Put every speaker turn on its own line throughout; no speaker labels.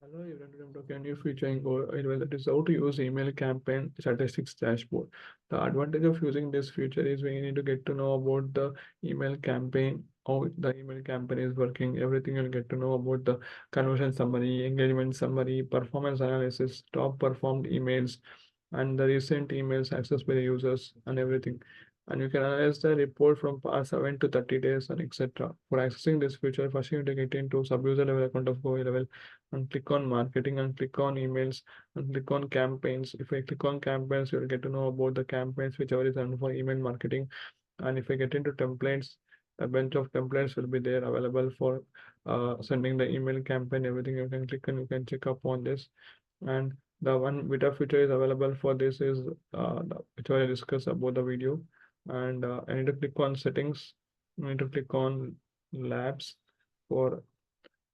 Hello everyone, I'm talking a new feature in Go-HighLevel, that is how to use email campaign statistics dashboard. The advantage of using this feature is we need to get to know about the email campaign, how the email campaign is working, everything you'll get to know about the conversion summary, engagement summary, performance analysis, top performed emails, and the recent emails accessed by the users and everything. And you can analyze the report from past 7 to 30 days and etc. For accessing this feature, first you need to get into sub-user level account of Go-HighLevel and click on marketing and click on emails and click on campaigns. If I click on campaigns, you'll get to know about the campaigns whichever is done for email marketing. And if I get into templates, a bunch of templates will be there available for sending the email campaign. Everything you can click and you can check up on this. And the one beta feature is available for this is which I discussed about the video. And I need to click on settings. I need to click on labs. For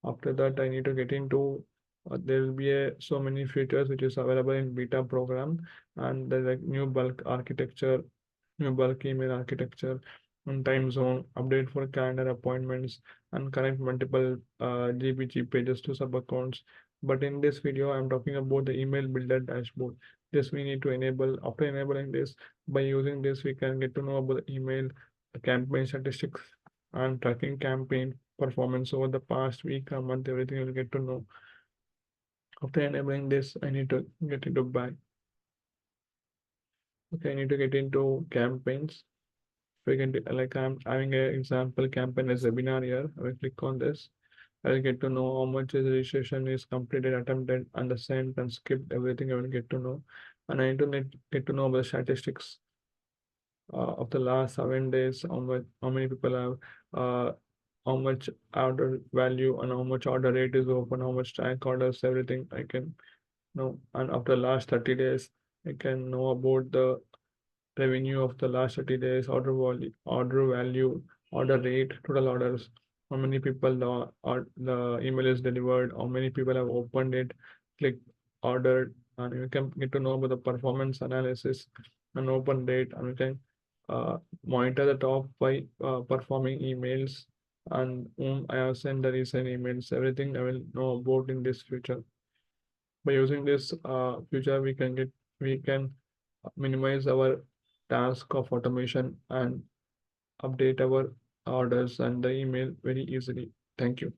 after that, I need to get into there will be so many features which is available in beta program, and there's like new bulk architecture, new bulk email architecture, and time zone update for calendar appointments, and connect multiple GPG pages to sub accounts. But in this video, I'm talking about the email builder dashboard. This we need to enable. After enabling this, by using this, we can get to know about the email campaign statistics and tracking campaign performance over the past week or month. Everything you'll get to know. After enabling this, I need to get into buy. Okay, I need to get into campaigns. So you can like I'm having an example campaign as webinar here. I will click on this. I'll get to know how much is registration is completed, attempted, and the sent and skipped. Everything I will get to know. And I need to get to know about the statistics of the last 7 days, how many people have, how much order value and how much order rate is open, how much track orders, everything I can know. And after last 30 days, I can know about the revenue of the last 30 days, order value, order rate, total orders, how many people the email is delivered, how many people have opened it, clicked, ordered, and you can get to know about the performance analysis and open date, and you can monitor the top 5 performing emails and whom I have sent the recent emails. Everything I will know about in this future. By using this feature, we can minimize our task of automation and update our orders and the email very easily. Thank you.